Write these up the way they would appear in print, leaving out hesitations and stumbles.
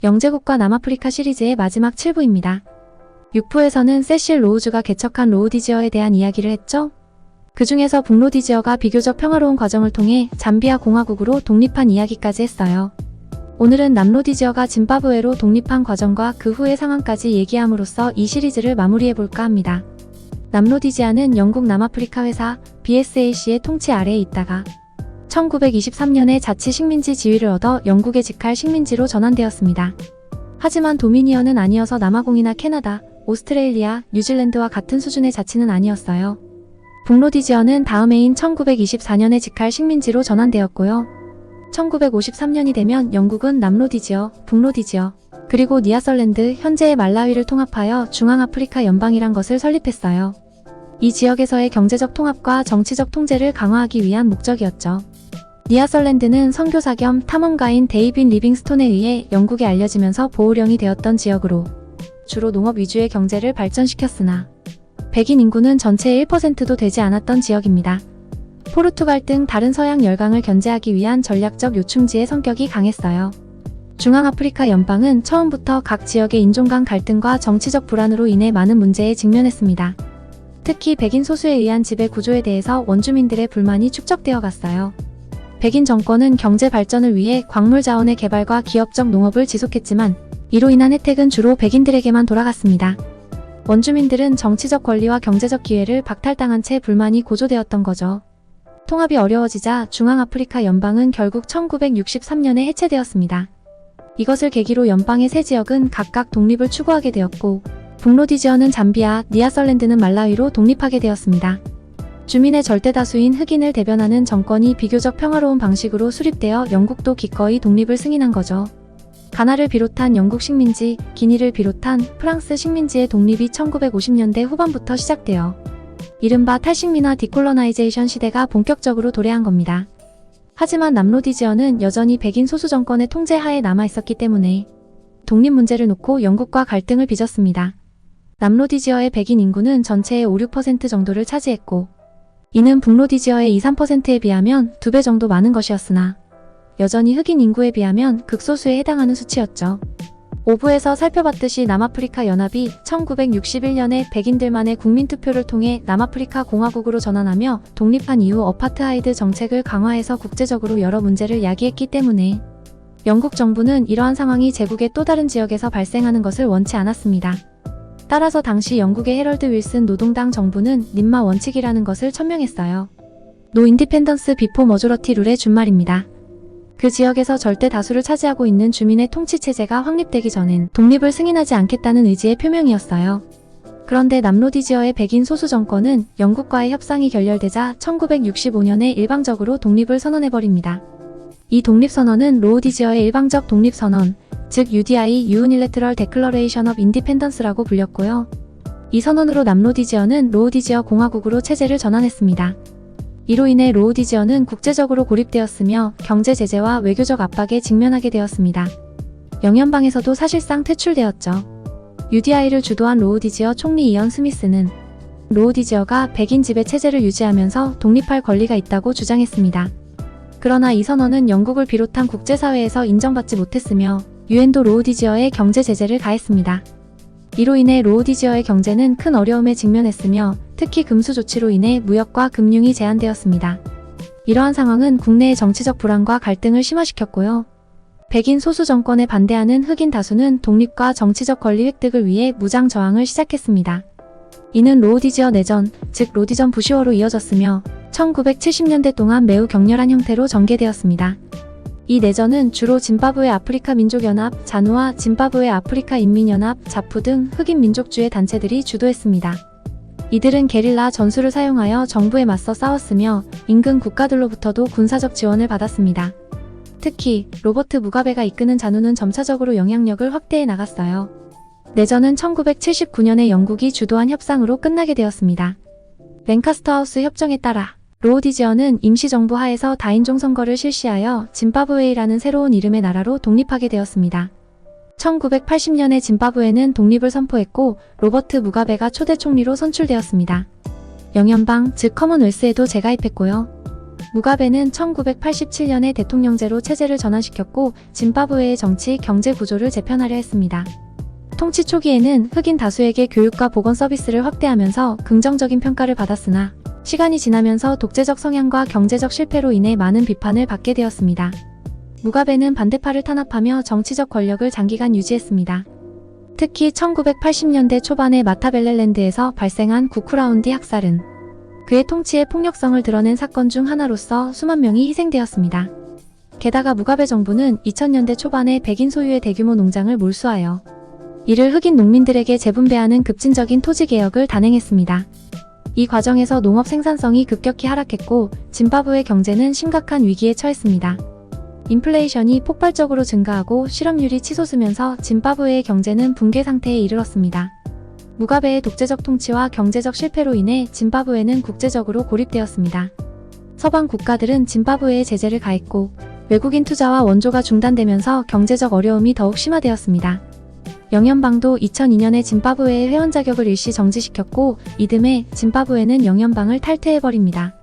영제국과 남아프리카 시리즈의 마지막 7부입니다. 6부에서는 세실 로우즈가 개척한 로우디지어에 대한 이야기를 했죠. 그 중에서 북로디지어가 비교적 평화로운 과정을 통해 잠비아 공화국으로 독립한 이야기까지 했어요. 오늘은 남로디지어가 짐바브웨로 독립한 과정과 그 후의 상황까지 얘기함으로써 이 시리즈를 마무리해볼까 합니다. 남로디지아는 영국 남아프리카 회사 BSAC의 통치 아래에 있다가 1923년에 자치 식민지 지위를 얻어 영국의 직할 식민지로 전환되었습니다. 하지만 도미니언은 아니어서 남아공이나 캐나다, 오스트레일리아, 뉴질랜드와 같은 수준의 자치는 아니었어요. 북로디지어는 다음 해인 1924년에 직할 식민지로 전환되었고요. 1953년이 되면 영국은 남로디지어, 북로디지어, 그리고 니아설랜드, 현재의 말라위를 통합하여 중앙아프리카 연방이란 것을 설립했어요. 이 지역에서의 경제적 통합과 정치적 통제를 강화하기 위한 목적이었죠. 니아설랜드는 선교사 겸 탐험가인 데이빗 리빙스톤에 의해 영국에 알려지면서 보호령이 되었던 지역으로 주로 농업 위주의 경제를 발전시켰으나 백인 인구는 전체의 1%도 되지 않았던 지역입니다. 포르투갈 등 다른 서양 열강을 견제하기 위한 전략적 요충지의 성격이 강했어요. 중앙아프리카 연방은 처음부터 각 지역의 인종 간 갈등과 정치적 불안으로 인해 많은 문제에 직면했습니다. 특히 백인 소수에 의한 지배 구조에 대해서 원주민들의 불만이 축적되어 갔어요. 백인 정권은 경제 발전을 위해 광물 자원의 개발과 기업적 농업을 지속했지만 이로 인한 혜택은 주로 백인들에게만 돌아갔습니다. 원주민들은 정치적 권리와 경제적 기회를 박탈당한 채 불만이 고조되었던 거죠. 통합이 어려워지자 중앙아프리카 연방은 결국 1963년에 해체되었습니다. 이것을 계기로 연방의 세 지역은 각각 독립을 추구하게 되었고 북로디지어는 잠비아, 니아설랜드는 말라위로 독립하게 되었습니다. 주민의 절대 다수인 흑인을 대변하는 정권이 비교적 평화로운 방식으로 수립되어 영국도 기꺼이 독립을 승인한 거죠. 가나를 비롯한 영국 식민지, 기니를 비롯한 프랑스 식민지의 독립이 1950년대 후반부터 시작되어 이른바 탈식민화 디콜로나이제이션 시대가 본격적으로 도래한 겁니다. 하지만 남로디지어는 여전히 백인 소수 정권의 통제 하에 남아있었기 때문에 독립 문제를 놓고 영국과 갈등을 빚었습니다. 남로디지어의 백인 인구는 전체의 5-6% 정도를 차지했고 이는 북로디지어의 2-3%에 비하면 2배 정도 많은 것이었으나 여전히 흑인 인구에 비하면 극소수에 해당하는 수치였죠. 5부에서 살펴봤듯이 남아프리카 연합이 1961년에 백인들만의 국민투표를 통해 남아프리카 공화국으로 전환하며 독립한 이후 어파트하이드 정책을 강화해서 국제적으로 여러 문제를 야기했기 때문에 영국 정부는 이러한 상황이 제국의 또 다른 지역에서 발생하는 것을 원치 않았습니다. 따라서 당시 영국의 해럴드 윌슨 노동당 정부는 님마 원칙이라는 것을 천명했어요. 노 인디펜던스 비포 머조러티 룰의 준말입니다. 그 지역에서 절대 다수를 차지하고 있는 주민의 통치체제가 확립되기 전엔 독립을 승인하지 않겠다는 의지의 표명이었어요. 그런데 남로디지어의 백인 소수 정권은 영국과의 협상이 결렬되자 1965년에 일방적으로 독립을 선언해버립니다. 이 독립선언은 로우디지어의 일방적 독립선언, 즉 UDI Unilateral Declaration of Independence라고 불렸고요. 이 선언으로 남로디지어는 로우디지어 공화국으로 체제를 전환했습니다. 이로 인해 로우디지어는 국제적으로 고립되었으며 경제 제재와 외교적 압박에 직면하게 되었습니다. 영연방에서도 사실상 퇴출되었죠. UDI를 주도한 로우디지어 총리 이언 스미스는 로우디지어가 백인 지배 체제를 유지하면서 독립할 권리가 있다고 주장했습니다. 그러나 이 선언은 영국을 비롯한 국제사회에서 인정받지 못했으며 유엔도 로우디지어에 경제 제재를 가했습니다. 이로 인해 로우디지어의 경제는 큰 어려움에 직면했으며 특히 금수 조치로 인해 무역과 금융이 제한되었습니다. 이러한 상황은 국내의 정치적 불안과 갈등을 심화시켰고요. 백인 소수 정권에 반대하는 흑인 다수는 독립과 정치적 권리 획득을 위해 무장 저항을 시작했습니다. 이는 로우디지어 내전, 즉 로디전 부시워로 이어졌으며 1970년대 동안 매우 격렬한 형태로 전개되었습니다. 이 내전은 주로 짐바브웨 아프리카 민족연합, 자누와 짐바브웨 아프리카 인민연합, 자프 등 흑인 민족주의 단체들이 주도했습니다. 이들은 게릴라 전술을 사용하여 정부에 맞서 싸웠으며 인근 국가들로부터도 군사적 지원을 받았습니다. 특히 로버트 무가베가 이끄는 자누는 점차적으로 영향력을 확대해 나갔어요. 내전은 1979년에 영국이 주도한 협상으로 끝나게 되었습니다. 랭카스터 하우스 협정에 따라 로우디지어는 임시정부 하에서 다인종 선거를 실시하여 짐바브웨이라는 새로운 이름의 나라로 독립하게 되었습니다. 1980년에 짐바브웨는 독립을 선포했고 로버트 무가베가 초대 총리로 선출되었습니다. 영연방, 즉 커먼웰스에도 재가입했고요. 무가베는 1987년에 대통령제로 체제를 전환시켰고 짐바브웨의 정치, 경제 구조를 재편하려 했습니다. 통치 초기에는 흑인 다수에게 교육과 보건 서비스를 확대하면서 긍정적인 평가를 받았으나 시간이 지나면서 독재적 성향과 경제적 실패로 인해 많은 비판을 받게 되었습니다. 무가베는 반대파를 탄압하며 정치적 권력을 장기간 유지했습니다. 특히 1980년대 초반에 마타벨렐랜드에서 발생한 구쿠라운디 학살은 그의 통치의 폭력성을 드러낸 사건 중 하나로서 수만 명이 희생되었습니다. 게다가 무가베 정부는 2000년대 초반에 백인 소유의 대규모 농장을 몰수하여 이를 흑인 농민들에게 재분배하는 급진적인 토지 개혁을 단행했습니다. 이 과정에서 농업 생산성이 급격히 하락했고 짐바브웨 경제는 심각한 위기에 처했습니다. 인플레이션이 폭발적으로 증가하고 실업률이 치솟으면서 짐바브웨의 경제는 붕괴 상태에 이르렀습니다. 무가베의 독재적 통치와 경제적 실패로 인해 짐바브웨는 국제적으로 고립되었습니다. 서방 국가들은 짐바브웨에 제재를 가했고 외국인 투자와 원조가 중단되면서 경제적 어려움이 더욱 심화되었습니다. 영연방도 2002년에 짐바브웨의 회원 자격을 일시 정지시켰고 이듬해 짐바브웨는 영연방을 탈퇴해버립니다.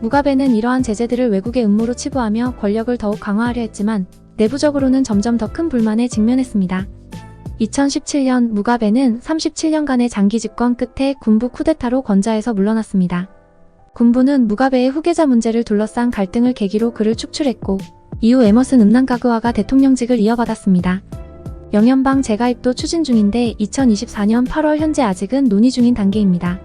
무가베는 이러한 제재들을 외국의 음모로 치부하며 권력을 더욱 강화하려 했지만 내부적으로는 점점 더 큰 불만에 직면했습니다. 2017년 무가베는 37년간의 장기 집권 끝에 군부 쿠데타로 건자에서 물러났습니다. 군부는 무가베의 후계자 문제를 둘러싼 갈등을 계기로 그를 축출했고 이후 에머슨 음난가그와가 대통령직을 이어받았습니다. 영연방 재가입도 추진 중인데 2024년 8월 현재 아직은 논의 중인 단계입니다.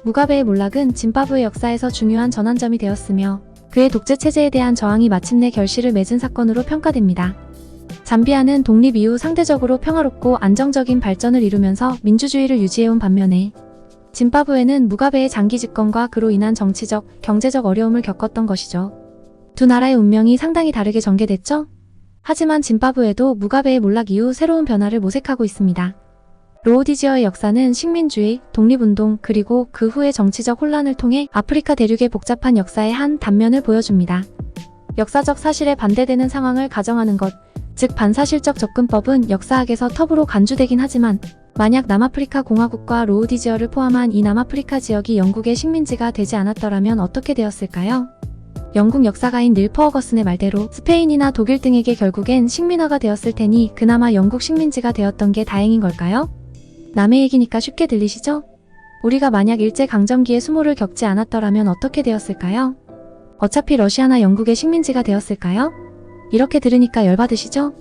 무가베의 몰락은 짐바브웨 역사에서 중요한 전환점이 되었으며 그의 독재 체제에 대한 저항이 마침내 결실을 맺은 사건으로 평가됩니다. 잠비아는 독립 이후 상대적으로 평화롭고 안정적인 발전을 이루면서 민주주의를 유지해온 반면에 짐바브웨는 무가베의 장기 집권과 그로 인한 정치적, 경제적 어려움을 겪었던 것이죠. 두 나라의 운명이 상당히 다르게 전개됐죠? 하지만 짐바브웨도 무가베의 몰락 이후 새로운 변화를 모색하고 있습니다. 로호디지어의 역사는 식민주의, 독립운동, 그리고 그 후의 정치적 혼란을 통해 아프리카 대륙의 복잡한 역사의 한 단면을 보여줍니다. 역사적 사실에 반대되는 상황을 가정하는 것, 즉 반사실적 접근법은 역사학에서 톱으로 간주되긴 하지만 만약 남아프리카 공화국과 로호디지어를 포함한 이 남아프리카 지역이 영국의 식민지가 되지 않았더라면 어떻게 되었을까요? 영국 역사가인 닐 퍼거슨의 말대로 스페인이나 독일 등에게 결국엔 식민화가 되었을 테니 그나마 영국 식민지가 되었던 게 다행인 걸까요? 남의 얘기니까 쉽게 들리시죠? 우리가 만약 일제강점기의 수모를 겪지 않았더라면 어떻게 되었을까요? 어차피 러시아나 영국의 식민지가 되었을까요? 이렇게 들으니까 열받으시죠?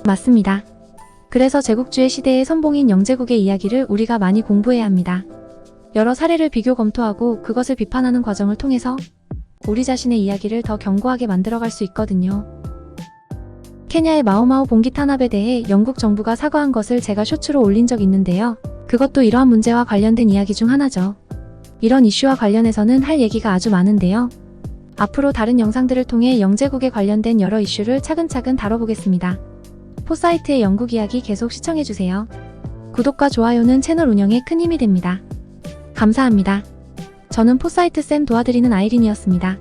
맞습니다. 그래서 제국주의 시대의 선봉인 영제국의 이야기를 우리가 많이 공부해야 합니다. 여러 사례를 비교 검토하고 그것을 비판하는 과정을 통해서 우리 자신의 이야기를 더 견고하게 만들어갈 수 있거든요. 케냐의 마오마오 봉기 탄압에 대해 영국 정부가 사과한 것을 제가 쇼츠로 올린 적 있는데요. 그것도 이러한 문제와 관련된 이야기 중 하나죠. 이런 이슈와 관련해서는 할 얘기가 아주 많은데요. 앞으로 다른 영상들을 통해 영제국에 관련된 여러 이슈를 차근차근 다뤄보겠습니다. 포사이트의 영국 이야기 계속 시청해주세요. 구독과 좋아요는 채널 운영에 큰 힘이 됩니다. 감사합니다. 저는 포사이트 쌤 도와드리는 아이린이었습니다.